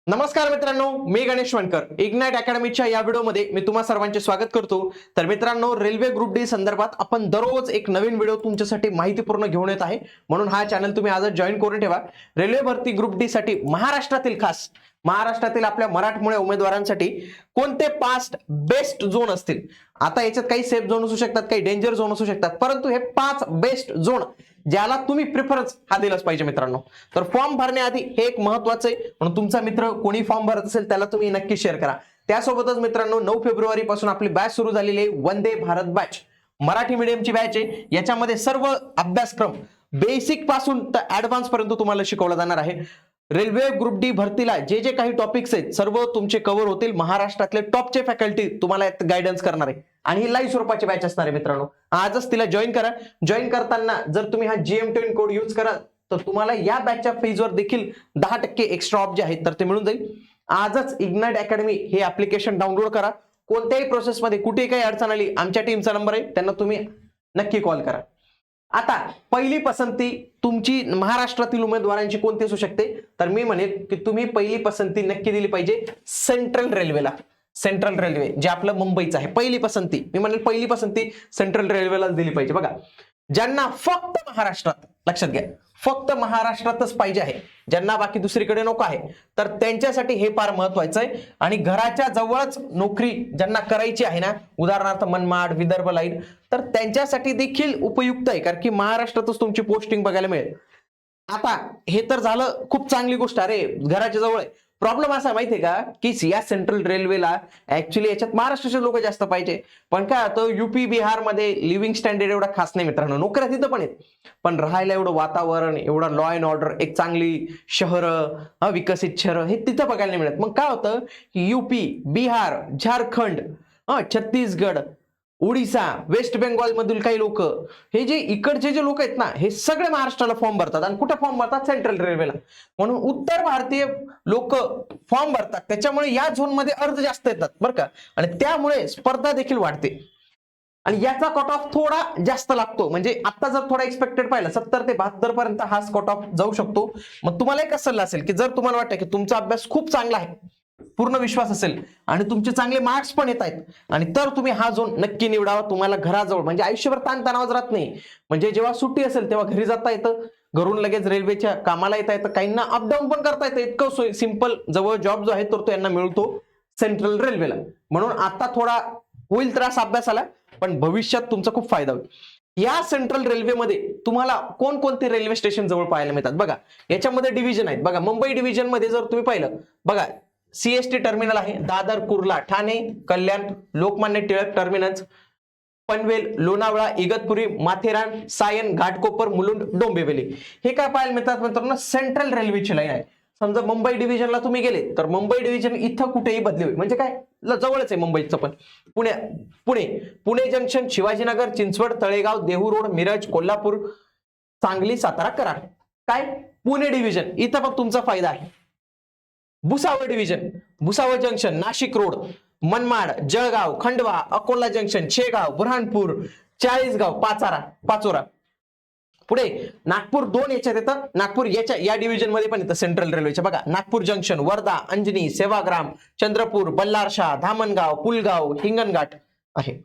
नमस्कार मित्रांनो, मी गणेश वणकर. इग्नाइट अकॅडमीच्या या व्हिडिओमध्ये मी तुम्हा सर्वांचे स्वागत करतो. तर मित्रांनो, रेल्वे ग्रुप डी संदर्भात आपण दररोज एक नवीन व्हिडिओ तुमच्यासाठी माहितीपूर्ण घेऊन येत आहे. म्हणून हा चॅनल तुम्ही आजच जॉईन करून ठेवा. रेल्वे भरती ग्रुप डी साठी महाराष्ट्रातील आपल्या मराठमोळ्या उमेदवारांसाठी कोणते 5 बेस्ट झोन असतील. आता याच्यात काही सेफ झोन असू शकतात, काही डेंजर झोन असू शकतात, परंतु हे 5 बेस्ट झोन ज्याला तुम्ही प्रिफरन्स हा दिलाच पाहिजे मित्रांनो. तर फॉर्म भरण्याआधी हे एक महत्वाचं आहे, म्हणून तुमचा मित्र कोणी फॉर्म भरत असेल त्याला तुम्ही नक्की शेअर करा. त्यासोबतच मित्रांनो, 9 फेब्रुवारी पासून आपली बॅच सुरू झालेली आहे, वंदे भारत बॅच. मराठी मीडियमची बॅच आहे. याच्यामध्ये सर्व अभ्यासक्रम बेसिक पासून तर ऍडव्हान्स पर्यंत तुम्हाला शिकवला जाणार आहे. रेल्वे ग्रुप डी भरतीला जे जे काही टॉपिक्स आहेत सर्व तुमचे कव्हर होतील. महाराष्ट्रातले टॉपचे फॅकल्टी तुम्हाला गायडन्स करणार आहे आणि ही लाईव्ह स्वरूपाची बॅच असणार आहे मित्रांनो. आजच तिला जॉईन करा. जॉईन करताना जर तुम्ही हा GM10 कोड यूज करा तर तुम्हाला या बॅचच्या फीजवर देखील 10% एक्स्ट्रा ऑफ जे आहेत तर ते मिळून जाईल. आजच इग्नाइट अकॅडमी हे ऍप्लिकेशन डाउनलोड करा. कोणत्याही प्रोसेसमध्ये कुठेही काही अडचण आली, आमच्या टीमचा नंबर आहे, त्यांना तुम्ही नक्की कॉल करा. आता पहिली पसंती तुमची महाराष्ट्रातील उमेदवारांची कोणती असू शकते, तर मी म्हणेन की तुम्ही पहिली पसंती नक्की दिली पाहिजे सेंट्रल रेल्वेला. सेंट्रल रेल्वे जे आपलं मुंबईचं आहे, पहिली पसंती मी म्हणेन पहिली पसंती सेंट्रल रेल्वेला दिली पाहिजे. बघा, ज्यांना फक्त महाराष्ट्रात, लक्षात घ्या, फक्त महाराष्ट्रातच पाहिजे आहे, ज्यांना बाकी दुसरीकडे नको आहे, तर त्यांच्यासाठी हे फार महत्वाचं आहे. आणि घराच्या जवळच नोकरी ज्यांना करायची आहे ना, उदाहरणार्थ मनमाड, विदर्भ लाईन, तर त्यांच्यासाठी देखील उपयुक्त आहे, कारण की महाराष्ट्रातच तुमची पोस्टिंग बघायला मिळेल. आता हे तर झालं खूप चांगली गोष्ट, अरे घराच्या जवळ आहे. प्रॉब्लेम असा माहितीये का की या सेंट्रल रेल्वेला ऍक्च्युली याच्यात महाराष्ट्राचे लोक जास्त पाहिजे, पण काय होतं, युपी बिहार मध्ये लिव्हिंग स्टँडर्ड एवढा खास नाही मित्रांनो. नोकऱ्या तिथं पण आहेत, पण राहायला एवढं वातावरण, एवढा लॉ अँड ऑर्डर, एक चांगली शहरं, विकसित शहरं हे तिथं बघायला नाही मिळत. मग काय होतं की UP, Bihar, Jharkhand, Chhattisgarh, Odisha, West Bengal मधील काही लोक, हे जे इकडचे जे लोक आहेत ना, हे सगळे महाराष्ट्राला फॉर्म भरतात. आणि कुठे फॉर्म भरतात? सेंट्रल रेल्वेला. म्हणून उत्तर भारतीय लोक फॉर्म भरतात, त्याच्यामुळे या झोन मध्ये अर्ज जास्त येतात बरं का, आणि त्यामुळे स्पर्धा देखील वाढते. आणि याचा कट ऑफ थोडा जास्त लागतो. म्हणजे आता जर थोडा एक्सपेक्टेड पाहिला 70 ते 72 पर्यंत हा कट ऑफ जाऊ शकतो. मग तुम्हाला एक सल्ला असेल की जर तुम्हाला वाटतं की तुमचा अभ्यास खूप चांगला आहे, पूर्ण विश्वास असेल आणि तुमचे चांगले मार्क्स पण येत आहेत, आणि तर तुम्ही हा झोन नक्की निवडावा. तुम्हाला घराजवळ म्हणजे आयुष्यभर ताणतणावच राहत नाही. म्हणजे जेव्हा सुट्टी असेल तेव्हा घरी जाता येतं, घरून लगेच रेल्वेच्या कामाला येता येतं, काहींना अपडाऊन पण करता येतं. इतकं सिंपल जवळ जॉब जो आहे तर तो यांना मिळतो सेंट्रल रेल्वेला. म्हणून आता थोडा होईल त्रास अभ्यासाला, पण भविष्यात तुमचा खूप फायदा होईल. या सेंट्रल रेल्वेमध्ये तुम्हाला कोणकोणते रेल्वे स्टेशन जवळ पाहायला मिळतात बघा. याच्यामध्ये डिव्हिजन आहेत बघा. मुंबई डिव्हिजन मध्ये जर तुम्ही पाहिलं बघा, CST टर्मिनल आहे, दादर, कुर्ला, ठाणे, कल्याण, लोकमान्य टिळक टर्मिनस, पनवेल, लोणावळा, इगतपुरी, माथेरान, सायन, घाटकोपर, मुलुंड, डोंबिवली. हे काय पाहायला मिळतात मित्रांनो? सेंट्रल रेल्वेची लाईन आहे. समजा मुंबई डिव्हिजनला तुम्ही गेले तर मुंबई डिव्हिजन इथं कुठेही बदली होईल, म्हणजे काय, जवळच आहे मुंबईचं. पण पुणे जंक्शन, शिवाजीनगर, चिंचवड, तळेगाव, देहू रोड, मिरज, कोल्हापूर, सांगली, सातारा, कराड. काय, पुणे डिव्हिजन इथं पण तुमचा फायदा आहे. Bhusawal division, Bhusawal junction, Nashik road, Manmad, Jalgaon, Khandwa, Akola junction, Shegaon, Burhanpur, Chalisgaon, Pachora. पुढे नागपूर 2 याच्यात येतं. नागपूर या डिव्हिजन मध्ये पण येतं सेंट्रल रेल्वेच्या बघा. नागपूर जंक्शन, वर्धा, अंजनी, सेवाग्राम, चंद्रपूर, बल्लारशाह, धामणगाव, पुलगाव, हिंगणघाट आहे.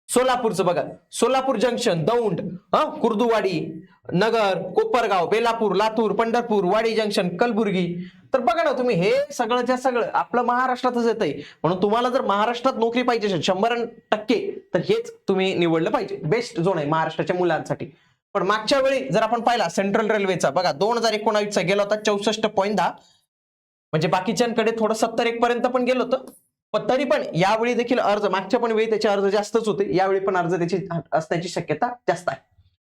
सोलापूरचं बघा, सोलापूर जंक्शन, दौंड, कुर्दुवाडी, नगर, कोपरगाव, बेलापूर, लातूर, पंढरपूर, वाडी जंक्शन, कलबुर्गी. तर बघा ना तुम्ही, हे सगळंच्या सगळं आपलं महाराष्ट्रातच येतंय. म्हणून तुम्हाला जर महाराष्ट्रात नोकरी पाहिजे 100%, तर हेच तुम्ही निवडलं पाहिजे. बेस्ट झोन आहे महाराष्ट्राच्या मुलांसाठी. पण मागच्या वेळी जर आपण पाहिला सेंट्रल रेल्वेचा बघा, 2019चा गेला होता 64.10, म्हणजे बाकीच्यांकडे थोडं 71 पर्यंत पण गेलं होतं. पण तरी पण यावेळी देखील अर्ज, मागच्या पण वेळी त्याचे अर्ज जास्तच होते, यावेळी पण अर्ज त्याची असण्याची शक्यता जास्त आहे.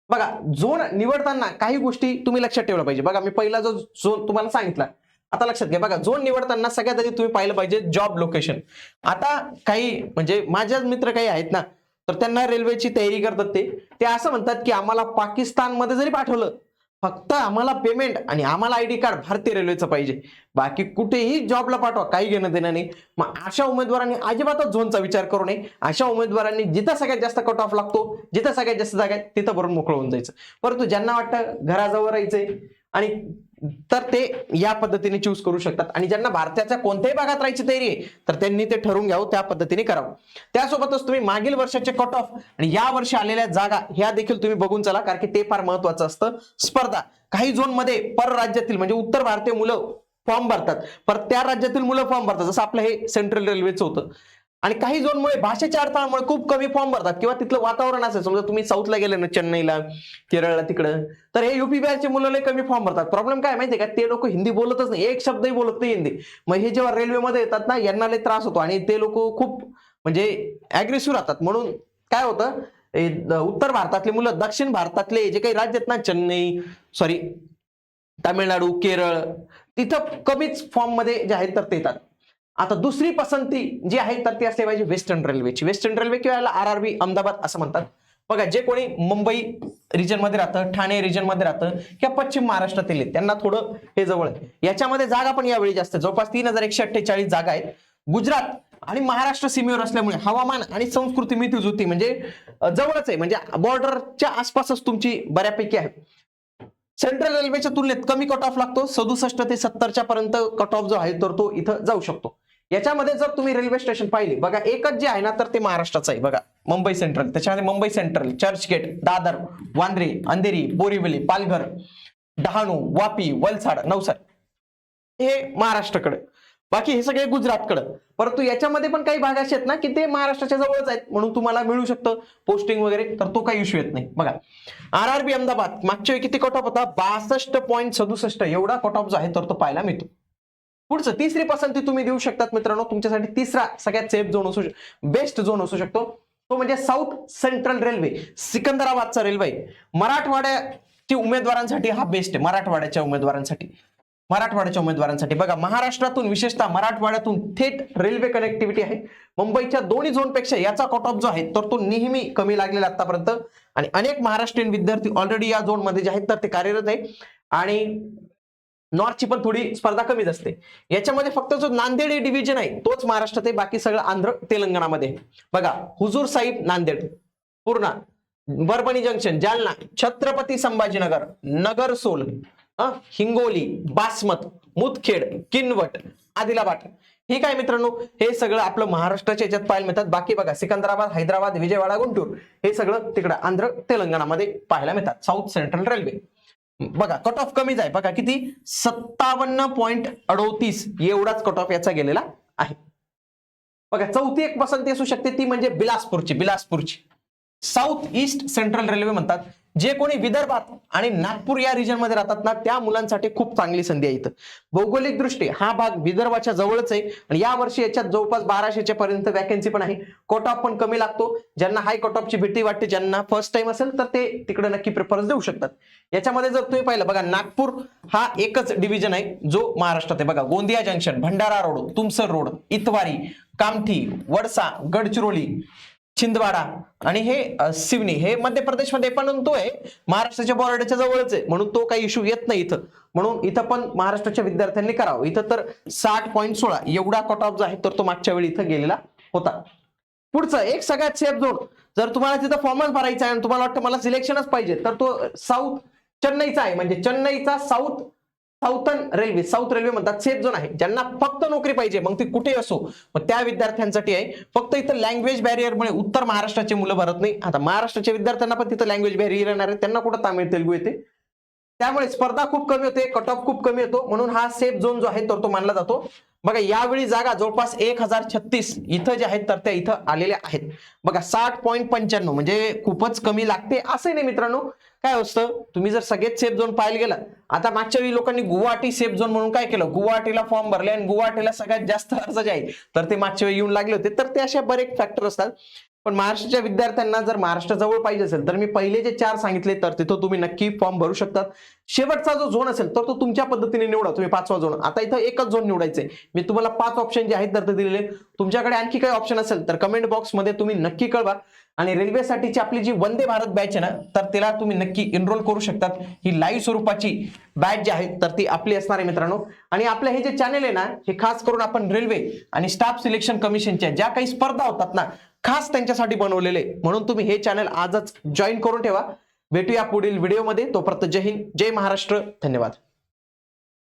बघा, झोन निवडताना काही गोष्टी तुम्ही लक्षात ठेवल्या पाहिजे. बघा, मी पहिला जो झोन तुम्हाला सांगितला, आता लक्षात घ्या. बघा, झोन निवडताना सगळ्यात आधी तुम्ही पाहिलं पाहिजे जॉब लोकेशन. आता काही म्हणजे माझे मित्र काही आहेत ना, तर त्यांना रेल्वेची तयारी करतात, ते असं म्हणतात की आम्हाला पाकिस्तानमध्ये जरी पाठवलं, फक्त आम्हाला पेमेंट आणि आम्हाला ID कार्ड भारतीय रेल्वेचं पाहिजे, बाकी कुठेही जॉबला पाठवा, काही घेणं देणं नाही. मग अशा उमेदवारांनी अजिबातच झोनचा विचार करू नये. अशा उमेदवारांनी जिथं सगळ्यात जास्त कट ऑफ लागतो, जिथं सगळ्यात जास्त जागा आहेत तिथं भरून मोकळं होऊन जायचं. परंतु ज्यांना वाटतं घराजवळ राहायचंय, आणि तर ते या पद्धतीने चूज करू शकतात. आणि ज्यांना भारताच्या कोणत्याही भागात राहायची तयारी आहे तर त्यांनी ते ठरवून घ्यावं, त्या पद्धतीने करावं. त्यासोबतच तुम्ही मागील वर्षाचे कट ऑफ आणि या वर्षी आलेल्या जागा ह्या देखील तुम्ही बघून चला, कारण की ते फार महत्वाचं असतं. स्पर्धा काही झोन मध्ये परराज्यातील म्हणजे उत्तर भारतीय मुलं फॉर्म भरतात, पर त्या राज्यातील मुलं फॉर्म भरतात, जसं आपलं हे सेंट्रल रेल्वेचं होतं. आणि काही झोनमुळे भाषेच्या अडथळ्यामुळे खूप कमी फॉर्म भरतात किंवा तिथलं वातावरण असेल, समजा तुम्ही साऊथला गेले ना, चेन्नईला, केरळला तिकडं, तर हे युपी बिहारचे मुलं कमी फॉर्म भरतात. प्रॉब्लेम काय माहितीये का, ते लोक हिंदी बोलतच नाही, एक शब्दही बोलत नाही हिंदी. मग हे जेव्हा रेल्वेमध्ये येतात ना, यांना लय त्रास होतो आणि ते लोक खूप म्हणजे अग्रेसिव्ह राहतात. म्हणून काय होतं, उत्तर भारतातले मुलं दक्षिण भारतातले जे काही राज्य आहेत ना, तामिळनाडू, केरळ, तिथं कमीच फॉर्म मध्ये जे आहेत तर ते येतात. आता दुसरी पसंती जी आहे तर ती असते पाहिजे वेस्टर्न रेल्वेची. वेस्टर्न रेल्वे किंवा याला आरआरबी अहमदाबाद असं म्हणतात. बघा, जे कोणी मुंबई रिजन मध्ये राहतं, ठाणे रिजन मध्ये राहतं किंवा पश्चिम महाराष्ट्रातील त्यांना थोडं हे जवळ आहे. याच्यामध्ये जागा पण यावेळी जास्त, जवळपास 3148 जागा आहेत. गुजरात आणि महाराष्ट्र सीमेवर असल्यामुळे हवामान आणि संस्कृती मिळती जुळती, म्हणजे जवळच आहे, म्हणजे बॉर्डरच्या आसपासच तुमची बऱ्यापैकी आहे. सेंट्रल रेल्वेच्या तुलनेत कमी कट ऑफ लागतो, 67 ते 70 पर्यंत कट ऑफ जो आहे तर तो इथं जाऊ शकतो. याच्यामध्ये जर तुम्ही रेल्वे स्टेशन पाहिले, बघा एकच जे आहे ना तर ते महाराष्ट्राचं आहे. बघा, मुंबई सेंट्रल, त्याच्यामध्ये मुंबई सेंट्रल, चर्चगेट, दादर, वांद्रे, अंधेरी, बोरिवली, पालघर, डहाणू, वापी, वलसाड, नवसाड हे महाराष्ट्राकडे, बाकी हे सगळे गुजरातकडे. परंतु याच्यामध्ये पण काही भाग असे आहेत ना की ते महाराष्ट्राच्या जवळच आहेत, म्हणून तुम्हाला मिळू शकतं पोस्टिंग वगैरे, तर तो काही इश्यू येत नाही. बघा, आरआरबी अहमदाबाद मागच्या वेळी किती कट ऑफ होता, 62.67 एवढा कट ऑफ जो आहे तर तो पाहायला मिळतो. पुढचं तिसरी पसंती तुम्ही देऊ शकतात मित्रांनो, तुमच्यासाठी तिसरा सगळ्यात सेफ झोन असू बेस्ट झोन असू शकतो, तो म्हणजे साऊथ सेंट्रल रेल्वे, सिकंदराबादचा रेल्वे. मराठवाड्याच्या उमेदवारांसाठी हा बेस्ट आहे. मराठवाड्याच्या उमेदवारांसाठी बघा, महाराष्ट्रातून विशेषतः मराठवाड्यातून थेट रेल्वे कनेक्टिव्हिटी आहे. मुंबईच्या दोन्ही झोनपेक्षा याचा कट ऑफ जो आहे तर तो नेहमी कमी लागलेला आतापर्यंत, आणि अनेक महाराष्ट्रीयन विद्यार्थी ऑलरेडी या झोन मध्ये जे आहेत तर ते कार्यरत आहे. आणि नॉर्थची पण थोडी स्पर्धा कमीच असते. याच्यामध्ये फक्त जो नांदेड डिव्हिजन आहे तोच महाराष्ट्रात आहे, बाकी सगळं आंध्र तेलंगणामध्ये. बघा, हुजूर साहिब नांदेड, पूर्णा, परभणी जंक्शन जालना, छत्रपती संभाजीनगर, नगरसोल, हिंगोली, बासमत, मुदखेड, किनवट, आदिलाबाद, हे काय मित्रांनो, हे सगळं आपलं महाराष्ट्राच्या याच्यात पाहायला मिळतात. बाकी बघा, सिकंदराबाद, हैदराबाद, विजयवाडा, गुंटूर हे सगळं तिकडं आंध्र तेलंगणामध्ये पाहायला मिळतात. साऊथ सेंट्रल रेल्वे बघा, कट ऑफ कमीच आहे. बघा किती, 57.38 एवढाच कट ऑफ याचा गेलेला आहे. बघा, चौथी एक पसंती असू शकते, ती म्हणजे बिलासपूरची साऊथ ईस्ट सेंट्रल रेल्वे म्हणतात. जे कोणी विदर्भात आणि नागपूर या रिजन मध्ये राहतात ना, त्या मुलांसाठी खूप चांगली संधी आहे. इथं भौगोलिक दृष्टी हा भाग विदर्भाच्या जवळच आहे आणि या वर्षी याच्यात जवळपास 1200 पर्यंत वॅकन्सी पण आहे. कट ऑफ पण कमी लागतो. ज्यांना हाय कट ऑफची भीती वाटते, ज्यांना फर्स्ट टाइम असेल तर ते तिकडे नक्की प्रेफरन्स देऊ शकतात. याच्यामध्ये जर तुम्ही पाहिलं, बघा, नागपूर हा एकच डिव्हिजन आहे जो महाराष्ट्रात आहे. बघा, Gondia junction, Bhandara road, Tumsar road, Itwari, Kamthi, Wadsa, Gadchiroli, Chhindwara आणि हे सिवनी हे मध्य प्रदेशमध्ये, पण तो आहे महाराष्ट्राच्या बॉर्डरच्या जवळच आहे, म्हणून तो काही इश्यू येत नाही इथं. म्हणून इथं पण महाराष्ट्राच्या विद्यार्थ्यांनी करावं. इथं तर 60.16 एवढा कट ऑफ जो आहे तर तो मागच्या वेळी इथं गेलेला होता. पुढचं एक सगळ्यात सेफ झोन, जर तुम्हाला तिथं फॉर्मच भरायचा आहे आणि तुम्हाला वाटतं मला सिलेक्शनच पाहिजे, तर तो साऊथ चेन्नईचा आहे. म्हणजे चेन्नईचा साऊथ रेल्वे म्हणतात, सेफ झोन आहे. ज्यांना फक्त नोकरी पाहिजे, मग ती कुठे असो, मग त्या विद्यार्थ्यांसाठी आहे. फक्त इथं लँग्वेज बॅरियरमुळे उत्तर महाराष्ट्राचे मुलं भरत नाही. आता महाराष्ट्राच्या विद्यार्थ्यांना पण तिथं लँग्वेज बॅरियर येणार आहे, त्यांना कुठं तामिळ तेलुगू येते, त्यामुळे स्पर्धा खूप कमी होते, कट ऑफ खूप कमी होतो, म्हणून हा सेफ झोन जो आहे तर तो मानला जातो. बघा, यावेळी जागा जवळपास 1036 इथं जे आहेत तर त्या इथं आलेल्या आहेत. बघा, 60.95 म्हणजे खूपच कमी लागते असं नाही मित्रांनो. काय असतं, तुम्ही जर सगळेच सेफ झोन पाहायला गेला, आता मागच्या वेळी लोकांनी गुवाहाटी सेफ झोन म्हणून काय केलं, गुवाहाटीला फॉर्म भरले आणि गुवाहाटीला सगळ्यात जास्त अर्ज जे आहे तर ते मागच्या वेळी येऊन लागले होते. तर ते अशा बरेच फॅक्टर असतात. पण महाराष्ट्राच्या विद्यार्थ्यांना जर महाराष्ट्र जवळ पाहिजे असेल तर मी पहिले जे 4 सांगितले तर तिथं तुम्ही नक्की फॉर्म भरू शकतात. शेवटचा जो झोन असेल तर तो तुमच्या पद्धतीने निवडा. तुम्ही 5वा झोन, आता इथं एकच झोन निवडायचे. मी तुम्हाला 5 ऑप्शन जे आहेत तर ते दिलेले. तुमच्याकडे आणखी काही ऑप्शन असेल तर कमेंट बॉक्स मध्ये तुम्ही नक्की कळवा. आणि रेल्वेसाठीची आपली जी वंदे भारत बॅच आहे ना, तर तिला तुम्ही नक्की एनरोल करू शकतात. ही लाईव्ह स्वरूपाची बॅच जी आहे तर ती आपली असणार आहे मित्रांनो. आणि आपलं हे जे चॅनल आहे ना, हे खास करून आपण रेल्वे आणि स्टाफ सिलेक्शन कमिशनच्या ज्या काही स्पर्धा होतात ना, खास त्यांच्यासाठी बनवलेले, म्हणून तुम्ही हे चॅनल आजच जॉईन करून ठेवा. भेटूया पुढील व्हिडिओमध्ये. तोपर्यंत जय हिंद, जय महाराष्ट्र, धन्यवाद.